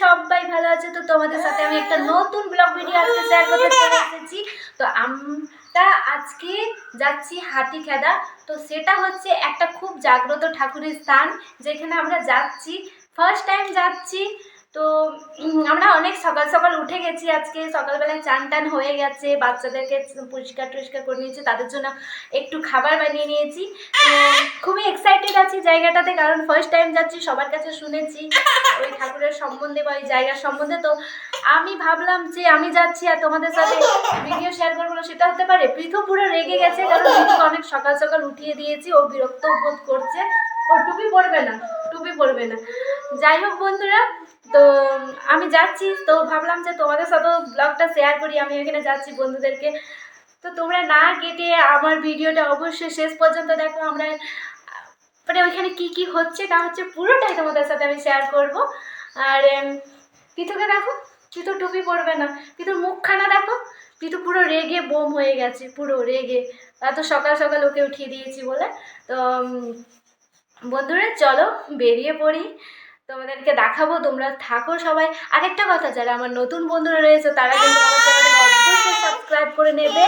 সবাই ভালো আছে। তো তোমাদের সাথে আমি একটা নতুন ব্লগ ভিডিও আজকে শেয়ার করতে চলে এসেছি। তো আমরা আজকে যাচ্ছি হাতিখেদা। তো সেটা হচ্ছে একটা খুব জাগ্রত ঠাকুরের স্থান, যেখানে আমরা যাচ্ছি, ফার্স্ট টাইম যাচ্ছি। তো আমরা অনেক সকাল সকাল উঠে গেছি, আজকে সকালবেলায় চান টান হয়ে গেছে, বাচ্চাদেরকে পরিষ্কার টরিষ্কার করে নিয়েছি, তাদের জন্য একটু খাবার বানিয়ে নিয়েছি। তো খুবই এক্সাইটেড আছি জায়গাটাতে, কারণ ফার্স্ট টাইম যাচ্ছি, সবার কাছে শুনেছি ওই ঠাকুরের সম্বন্ধে বা ওই জায়গার সম্বন্ধে। তো আমি ভাবলাম যে আমি যাচ্ছি আর তোমাদের সাথে ভিডিও শেয়ার করবো না, সেটা হতে পারে। পৃথু পুরো রেগে গেছে, কারণ পৃথুকে অনেক সকাল সকাল উঠিয়ে দিয়েছি, ও বিরক্ত বোধ করছে। ও টুপি পরবে না, টুপি পরবে না। যাই হোক বন্ধুরা, তো আমি যাচ্ছি, তো ভাবলাম যে তোমাদের সাথেও ব্লগটা শেয়ার করি। আমি এখানে যাচ্ছি বন্ধুদেরকে, তো তোমরা না কেটে আমার ভিডিওটা অবশ্যই শেষ পর্যন্ত দেখো। আমরা মানে ওইখানে কি কি হচ্ছে না হচ্ছে পুরোটাই তোমাদের সাথে আমি শেয়ার করব। আর পিতুকে দেখো, পিতু টুপি পরবে না, পিতুর মুখখানা দেখো, পিতু পুরো রেগে বোম হয়ে গেছে, পুরো রেগে, এত সকাল সকাল ওকে উঠিয়ে দিয়েছি বলে। তো বন্ধুরা চলো বেরিয়ে পড়ি, তোমাদেরকে দেখাবো, তোমরা থাকো সবাই। আরেকটা কথা, যারা আমার নতুন বন্ধুরা রয়েছে তারা কিন্তু আমার চ্যানেলটাকে অবশ্যই সাবস্ক্রাইব করে নেবে।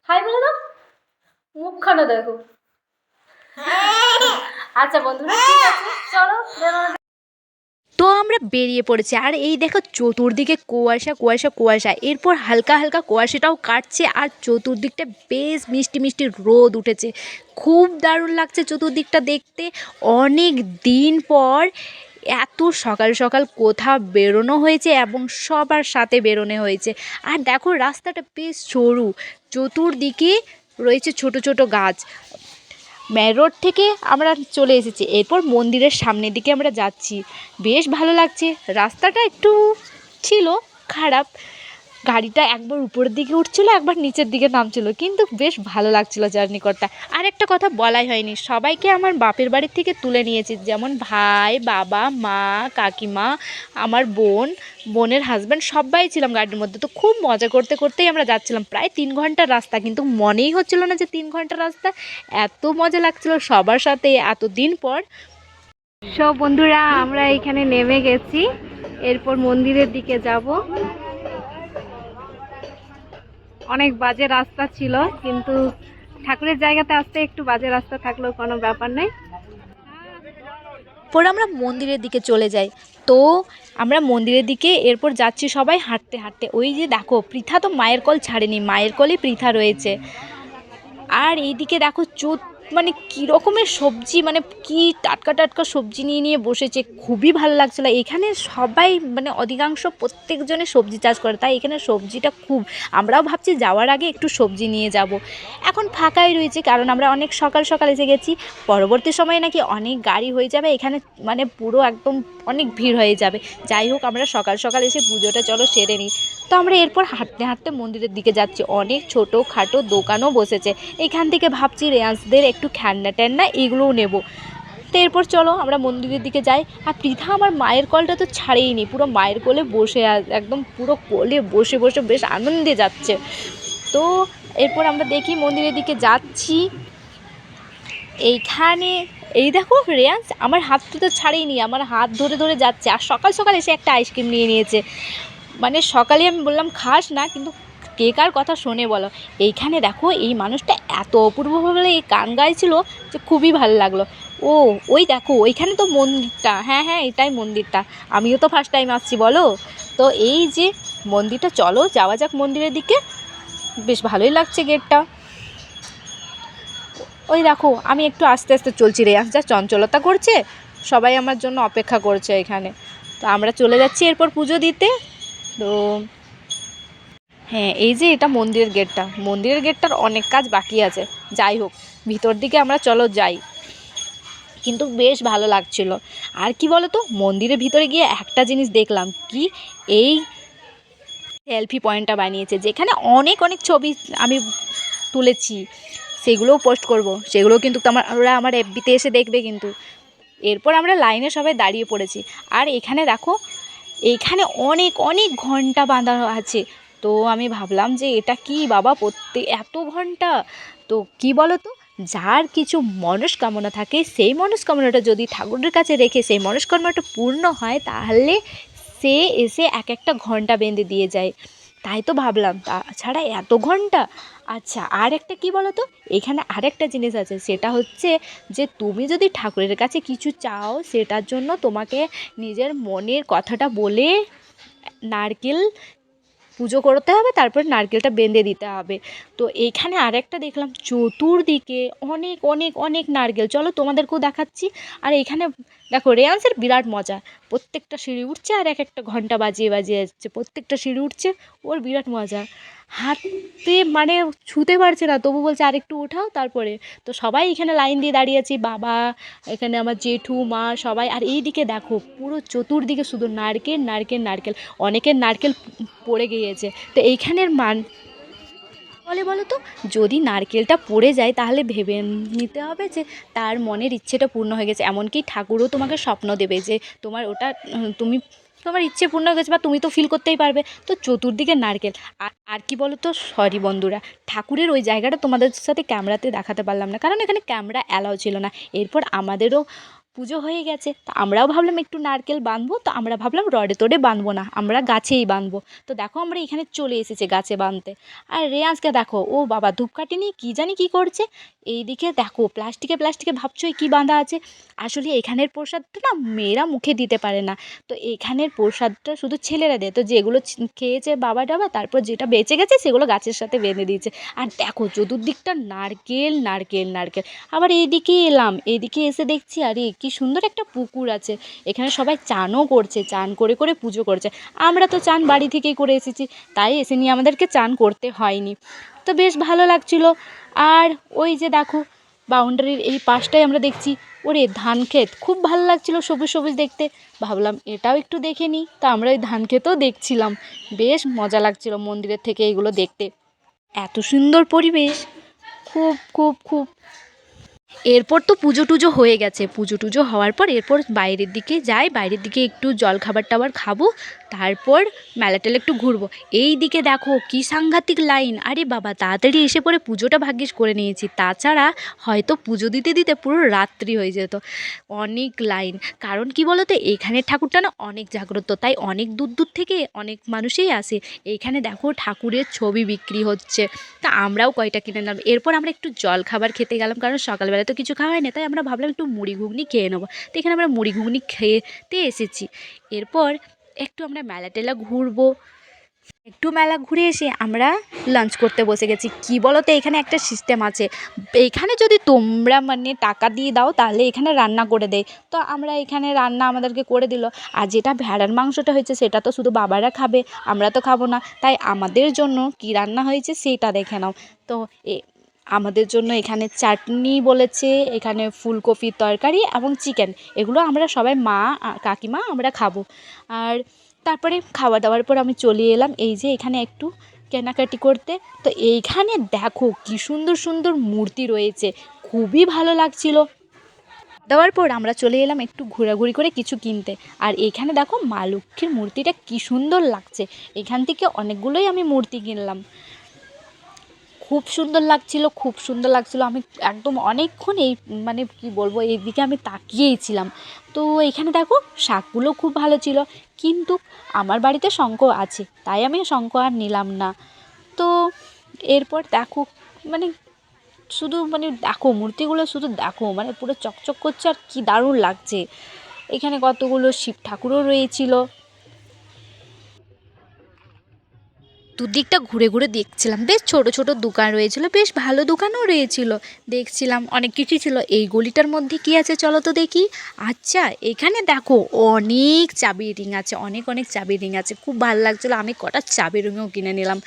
হাই বলো না, মুখখানা দেখো। আচ্ছা বন্ধুরা, ঠিক আছে, চলো। তো আমরা বেরিয়ে পড়েছি, আর এই দেখো চতুর্দিকে কুয়াশা কুয়াশা কুয়াশা, এরপর হালকা হালকা কুয়াশাটাও কাটছে, আর চতুর্দিকটা বেশ মিষ্টি মিষ্টি রোদ উঠেছে, খুব দারুণ লাগছে চতুর্দিকটা দেখতে। অনেক দিন পর এত সকাল সকাল কোথাও বেরোনো হয়েছে, এবং সবার সাথে বেরোনো হয়েছে। আর দেখো রাস্তাটা বেশ সরু, চতুর্দিকে রয়েছে ছোট ছোট গাছ। মেন রোড থেকে আমরা চলে এসেছি, এরপর মন্দিরের সামনের দিকে আমরা যাচ্ছি। বেশ ভালো লাগছে, রাস্তাটা একটু ছিল খারাপ, গাড়িটা একবার উপরের দিকে উঠছিল, একবার নিচের দিকে নামছিল, কিন্তু বেশ ভালো লাগছিল জার্নি করতে। আর একটা কথা বলাই হয়নি, সবাইকে আমার বাপের বাড়ির থেকে তুলে নিয়েছি, যেমন ভাই, বাবা, মা, কাকিমা, আমার বোনের হাজব্যান্ড, সবাই ছিলাম গাড়ির মধ্যে। তো খুব মজা করতে করতেই আমরা যাচ্ছিলাম, প্রায় 3 ঘন্টার রাস্তা, কিন্তু মনেই হচ্ছিল না যে 3 ঘন্টার রাস্তা। এত মজা লাগছিল সবার সাথে এতদিন পর। সব বন্ধুরা আমরা এখানে নেমে গেছি, এরপর মন্দিরের দিকে যাব। অনেক বাজে রাস্তা ছিল, কিন্তু ঠাকুরের জায়গাতে আসতে একটু বাজে রাস্তা থাকলেও কোনো ব্যাপার নেই। পরে আমরা মন্দিরের দিকে চলে যাই। তো আমরা মন্দিরের দিকে এরপর যাচ্ছি সবাই হাঁটতে হাঁটতে। ওই যে দেখো পৃথা তো মায়ের কোল ছাড়েনি, মায়ের কোলে পৃথা রয়েছে। আর এইদিকে দেখো মানে কী রকমের সবজি, মানে কি টাটকা টাটকা সবজি নিয়ে নিয়ে বসেছে, খুবই ভালো লাগছিলো। এখানে সবাই মানে অধিকাংশ প্রত্যেকজনে সবজি চাষ করে, তাই এখানে সবজিটা খুব, আমরাও ভাবছি যাওয়ার আগে একটু সবজি নিয়ে যাব। এখন ফাঁকাই রয়েছে, কারণ আমরা অনেক সকাল সকাল এসে গেছি। পরবর্তী সময়ে নাকি অনেক গাড়ি হয়ে যাবে এখানে, মানে পুরো একদম অনেক ভিড় হয়ে যাবে। যাই হোক, আমরা সকাল সকাল এসে পুজোটা চলো সেরে নিই। তো আমরা এরপর হাঁটতে হাঁটতে মন্দিরের দিকে যাচ্ছি। অনেক ছোটো খাটো দোকানও বসেছে, এখান থেকে ভাবছি রেয়ান্সদের একটু খেলনা টেলনা এগুলোও নেব। তো এরপর চলো আমরা মন্দিরের দিকে যাই। আর পৃথা আমার মায়ের কোলটা তো ছাড়েইনি, পুরো মায়ের কোলে বসে, একদম পুরো কোলে বসে বসে বেশ আনন্দে যাচ্ছে। তো এরপর আমরা দেখি মন্দিরের দিকে যাচ্ছি, এইখানে এই দেখো রেয়ান্স আমার হাতটা তো ছাড়েইনি, আমার হাত ধরে ধরে যাচ্ছে। আর সকাল সকাল এসে একটা আইসক্রিম নিয়ে নিয়েছে, মানে সকালে আমি বললাম খাস না, কিন্তু কে কার কথা শোনে বলো। এইখানে দেখো এই মানুষটা এত অপূর্বভাবে এই গান গাইছিল যে খুবই ভালো লাগলো। ও ওই দেখো ওইখানে তো মন্দিরটা, হ্যাঁ হ্যাঁ এটাই মন্দিরটা, আমিও তো ফার্স্ট টাইম আসছি বলো। তো এই যে মন্দিরটা, চলো যাওয়া যাক মন্দিরের দিকে, বেশ ভালোই লাগছে গেটটা। ওই দেখো আমি একটু আস্তে আস্তে চলছি, রেয়াস যা চঞ্চলতা করছে, সবাই আমার জন্য অপেক্ষা করছে এখানে। তো আমরা চলে যাচ্ছি এরপর পুজো দিতে। তো হ্যাঁ, এই যে এটা মন্দিরের গেটটা, মন্দিরের গেটটার অনেক কাজ বাকি আছে। যাই হোক, ভিতর দিকে আমরা চলো যাই, কিন্তু বেশ ভালো লাগছিল। আর কি বলো তো, মন্দিরের ভিতরে গিয়ে একটা জিনিস দেখলাম, কি এই সেলফি পয়েন্টটা বানিয়েছে, যেখানে অনেক অনেক ছবি আমি তুলেছি, সেগুলোও পোস্ট করব, সেগুলোও কিন্তু ওরা আমার এফবিতে এসে দেখবে কিন্তু। এরপর আমরা লাইনে সবাই দাঁড়িয়ে পড়েছি। আর এখানে দেখো এইখানে অনেক অনেক ঘন্টা বাঁধা আছে। তো আমি ভাবলাম যে এটা কি বাবা, এত ঘন্টা! তো কি বলো তো, যার কিছু মনস্কামনা থাকে সেই মনস্কামনাটা যদি ঠাকুরের কাছে রেখে সেই মনস্কামনাটা পূর্ণ হয়, তাহলে সে এসে এক একটা ঘন্টা বেঁধে দিয়ে যায়। তাই তো ভাবলাম, তাছাড়া এত ঘন্টা। আচ্ছা, আর একটা কী বলো তো, এখানে আরেকটা জিনিস আছে, সেটা হচ্ছে যে তুমি যদি ঠাকুরের কাছে কিছু চাও, সেটার জন্য তোমাকে নিজের মনের কথাটা বলে নারকেল পুজো করতে হবে, তারপর নারকেলটা বেঁধে দিতে হবে। তো এইখানে আরেকটা দেখলাম, চতুর্দিকে অনেক অনেক অনেক নারকেল, চলো তোমাদেরকেও দেখাচ্ছি। আর এইখানে দেখো, রেয়ান্সের বিরাট মজা, প্রত্যেকটা সিঁড়ি উঠছে আর এক একটা ঘন্টা বাজিয়ে বাজিয়ে যাচ্ছে, প্রত্যেকটা সিঁড়ি উঠছে, ওর বিরাট মজা। হাতে মানে ছুতে পারছে না, তবু বলছে আরেকটু ওঠাও তারপরে। তো সবাই এখানে লাইন দিয়ে দাঁড়িয়ে আছি, বাবা, এখানে আমার জেঠু, মা, সবাই। আর এই দিকে দেখো, পুরো চতুর্দিকে শুধু নারকেল নারকেল নারকেল, অনেকের নারকেল পড়ে গিয়েছে। তো এইখানের বলো তো, যদি নারকেলটা পড়ে যায় তাহলে ভেবে নিতে হবে যে তার মনের ইচ্ছেটা পূর্ণ হয়ে গেছে। এমনকি ঠাকুরও তোমাকে স্বপ্ন দেবে যে তোমার ওটা তোমার ইচ্ছে পূর্ণ হয়ে গেছে, বা তুমি তো ফিল করতেই পারবে। তো চতুর্দিকে নারকেল। আর কি বলো তো, সরি বন্ধুরা, ঠাকুরের ওই জায়গাটা তোমাদের সাথে ক্যামেরাতে দেখাতে পারলাম না, কারণ এখানে ক্যামেরা অ্যালাউ ছিল না। এরপর আমাদেরও পুজো হয়ে গেছে, তো আমরাও ভাবলাম একটু নারকেল বাঁধবো, তো আমরা ভাবলাম রডে তোড়ে বাঁধবো না, আমরা গাছেই বাঁধবো। তো দেখো, আমরা এখানে চলে এসেছি গাছে বাঁধতে। আর রেয়াজকে দেখো, ও বাবা ধূপকাঠি নিয়ে কী জানি কী করছে। এইদিকে দেখো, প্লাস্টিকে প্লাস্টিকে ভাবছো কী বাঁধা আছে। আসলে এখানের প্রসাদটা না মেয়েরা মুখে দিতে পারে না, তো এখানের প্রসাদটা শুধু ছেলেরা দেয়। তো যেগুলো খেয়েছে বাবা টাবা, তারপর যেটা বেঁচে গেছে সেগুলো গাছের সাথে বেঁধে দিয়েছে। আর দেখো, চতুর্দিকটা নারকেল নারকেল নারকেল। আবার এইদিকে এলাম, এইদিকে এসে দেখছি, আরে কি সুন্দর একটা পুকুর আছে, এখানে সবাই চানও করছে, চান করে করে পুজো করছে। আমরা তো চান বাড়ি থেকেই করে এসেছি, তাই এসে নিয়ে আমাদেরকে চান করতে হয়নি। তো বেশ ভালো লাগছিল। আর ওই যে দেখো, বাউন্ডারির এই পাশটায় আমরা দেখছি, ওরে ধান ক্ষেত, খুব ভালো লাগছিল সবুজ সবুজ দেখতে। ভাবলাম এটাও একটু দেখে নিই, তা আমরা ওই ধান ক্ষেতও দেখছিলাম। বেশ মজা লাগছিল মন্দিরের থেকে এগুলো দেখতে, এত সুন্দর পরিবেশ, খুব খুব খুব। এরপর তো পুজো টুজো হয়ে গেছে, পুজো টুজো হওয়ার পর এরপর বাইরের দিকে যাই, বাইরের দিকে একটু জল খাবার টাবার খাবো, তারপর মেলা টেলা একটু ঘুরবো। এই দিকে দেখো কি সাংঘাতিক লাইন, আরে বাবা তাড়াতাড়ি এসে পরে পুজোটা ভাগ্যিস করে নিয়েছি, তাছাড়া হয়তো পুজো দিতে দিতে পুরো রাত্রি হয়ে যেত। অনেক লাইন, কারণ কি বলো তো, এখানের ঠাকুরটা না অনেক জাগ্রত, তাই অনেক দূর দূর থেকে অনেক মানুষই আসে। এইখানে দেখো ঠাকুরের ছবি বিক্রি হচ্ছে, তা আমরাও কয়টা কিনে নিলাম। এরপর আমরা একটু জল খাবার খেতে গেলাম, কারণ সকালবেলা তো কিছু খাওয়া হয় না, তাই আমরা ভাবলাম একটু মুড়ি ঘুগনি খেয়ে নেবো। তো এখানে আমরা মুড়ি ঘুগনি খেতে এসেছি। এরপর একটু আমরা মেলা টেলা ঘুরবো, একটু মেলা ঘুরে এসে আমরা লাঞ্চ করতে বসে গেছি। কি বলো তো, এখানে একটা সিস্টেম আছে, এইখানে যদি তোমরা মানে টাকা দিয়ে দাও তাহলে এখানে রান্না করে দেয়। তো আমরা এখানে রান্না আমাদেরকে করে দিল। আর যেটা ভেড়ার মাংসটা হয়েছে সেটা তো শুধু বাবারা খাবে, আমরা তো খাবো না, তাই আমাদের জন্য কি রান্না হয়েছে সেটা দেখে নাও। তো আমাদের জন্য এখানে চাটনি বলেছে, এখানে ফুলকপির তরকারি এবং চিকেন, এগুলো আমরা সবাই মা কাকিমা আমরা খাবো। আর তারপরে খাওয়া দাওয়ার পর আমি চলে এলাম এই যে এখানে একটু কেনাকাটি করতে। তো এইখানে দেখো কি সুন্দর সুন্দর মূর্তি রয়েছে, খুবই ভালো লাগছিল। দেওয়ার পর আমরা চলে এলাম একটু ঘোরাঘুরি করে কিছু কিনতে। আর এখানে দেখো মা লক্ষ্মীর মূর্তিটা কি সুন্দর লাগছে, এখান থেকে অনেকগুলোই আমি মূর্তি কিনলাম, খুব সুন্দর লাগছিল, খুব সুন্দর লাগছিল। আমি একদম অনেকক্ষণ এই মানে কি বলবো, এইদিকে আমি তাকিয়েই ছিলাম। তো এখানে দেখো শাকগুলো খুব ভালো ছিল, কিন্তু আমার বাড়িতে শঙ্খ আছে তাই আমি শঙ্খ আর নিলাম না। তো এরপর দেখো মানে শুধু মানে দেখো মূর্তিগুলো শুধু দেখো, মানে পুরো চকচক করছে আর কি দারুণ লাগছে। এখানে কতগুলো শিব ঠাকুরও রয়েছিল। দুদিকটা ঘুরে ঘুরে দেখছিলাম, বেশ ছোট ছোট দোকান রয়েছিল, বেশ ভালো দোকানও রয়েছিল, দেখছিলাম অনেক কিছুই ছিল। এই গলিটার মধ্যে কি আছে চলো তো দেখি। আচ্ছা, এখানে দেখো অনেক চাবির রিং আছে, অনেক অনেক চাবির রিং আছে, খুব ভালো লাগছিলো। আমি কটা চাবির রিংও কিনে নিলাম,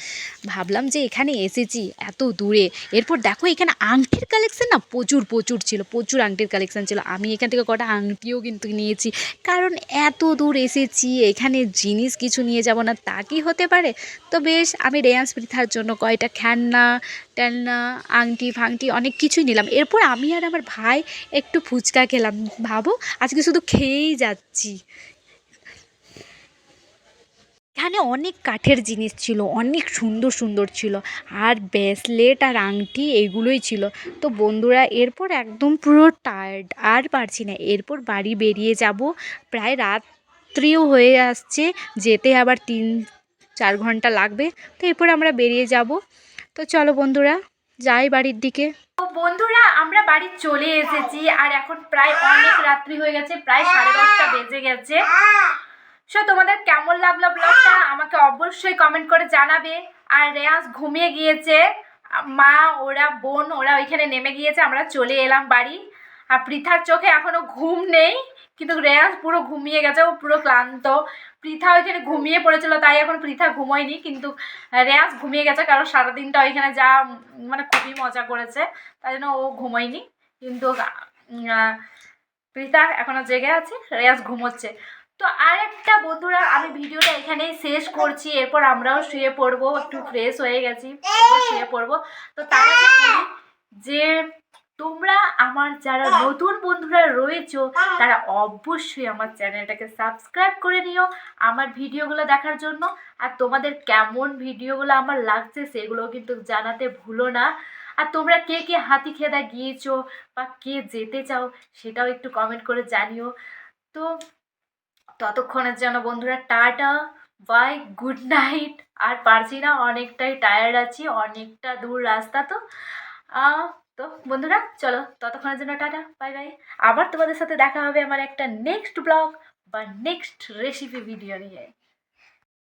ভাবলাম যে এখানে এসেছি এত দূরে। এরপর দেখো এখানে আংটির কালেকশান না প্রচুর প্রচুর ছিল, প্রচুর আংটির কালেকশান ছিল। আমি এখান থেকে কটা আংটিও কিন্তু নিয়েছি, কারণ এত দূর এসেছি, এখানে জিনিস কিছু নিয়ে যাব না তা কি হতে পারে। তো বেশ আমি রেয়ান্স পৃথার জন্য কয়টা খেলনা টেলনা আংটি ফাংটি অনেক কিছুই নিলাম। এরপর আমি আর আমার ভাই একটু ফুচকা খেলাম, ভাবো আজকে শুধু খেয়েই যাচ্ছি। এখানে অনেক কাঠের জিনিস ছিল, অনেক সুন্দর সুন্দর ছিল, আর ব্রেসলেট আর আংটি এগুলোই ছিল। তো বন্ধুরা এরপর একদম পুরো টায়ার্ড, আর পারছি না, এরপর বাড়ি বেরিয়ে যাব। প্রায় রাত্রিও হয়ে আসছে, যেতে আবার 3-4 ঘন্টা লাগবে। তো এরপর আমরা বেরিয়ে যাব। তো চলো বন্ধুরা যাই বাড়ির দিকে। তো বন্ধুরা আমরা বাড়ি চলে এসেছি, আর এখন প্রায় অনেক রাত্রি হয়ে গেছে, প্রায় 10:30 বেজে গেছে। সো তোমাদের কেমন লাগলো ব্লগটা আমাকে অবশ্যই কমেন্ট করে জানাবে। আর রেয়াজ ঘুমিয়ে গিয়েছে, মা ওরা বোন ওরা ওইখানে নেমে গিয়েছে, আমরা চলে এলাম বাড়ি। আর পৃথার চোখে এখনো ঘুম নেই, কিন্তু রেয়াজ পুরো ঘুমিয়ে গেছে, ও পুরো ক্লান্ত। পৃথা ওইখানে ঘুমিয়ে পড়েছিল, তাই এখন পৃথা ঘুমোয়নি, কিন্তু রেয়াজ ঘুমিয়ে গেছে, কারণ সারাদিনটা ওইখানে যা মানে খুবই মজা করেছে, তাই জন্য ও ঘুমোয়নি। কিন্তু পৃথা এখনো জেগে আছে, রেয়াজ ঘুমোচ্ছে। তো আর একটা বন্ধুরা আমি ভিডিওটা এখানেই শেষ করছি, এরপর আমরাও শুয়ে পড়বো, একটু ফ্রেশ হয়ে গেছি, এরপর শুয়ে পড়বো। তো তার আগে বলি যে তোমরা আমার যারা নতুন বন্ধুরা রয়েছো তারা অবশ্যই আমার চ্যানেলটাকে সাবস্ক্রাইব করে নিও আমার ভিডিওগুলো দেখার জন্য। আর তোমাদের কেমন ভিডিওগুলো আমার লাগছে সেগুলো কিন্তু জানাতে ভুলো না। আর তোমরা কে কে হাতিখেদা গিয়েছো বা কে যেতে চাও সেটাও একটু কমেন্ট করে জানিও। তো ততক্ষণের জন্য বন্ধুরা টাটা, বাই, গুড নাইট। আর পারছি না, অনেকটাই টায়ার্ড আছি, অনেকটা দূর রাস্তা। তো তো বন্ধুরা চলো ততক্ষণের জন্য টাটা, বাই বাই। আবার তোমাদের সাথে দেখা হবে আমার একটা নেক্সট ব্লগ বা নেক্সট রেসিপি ভিডিও নিয়ে।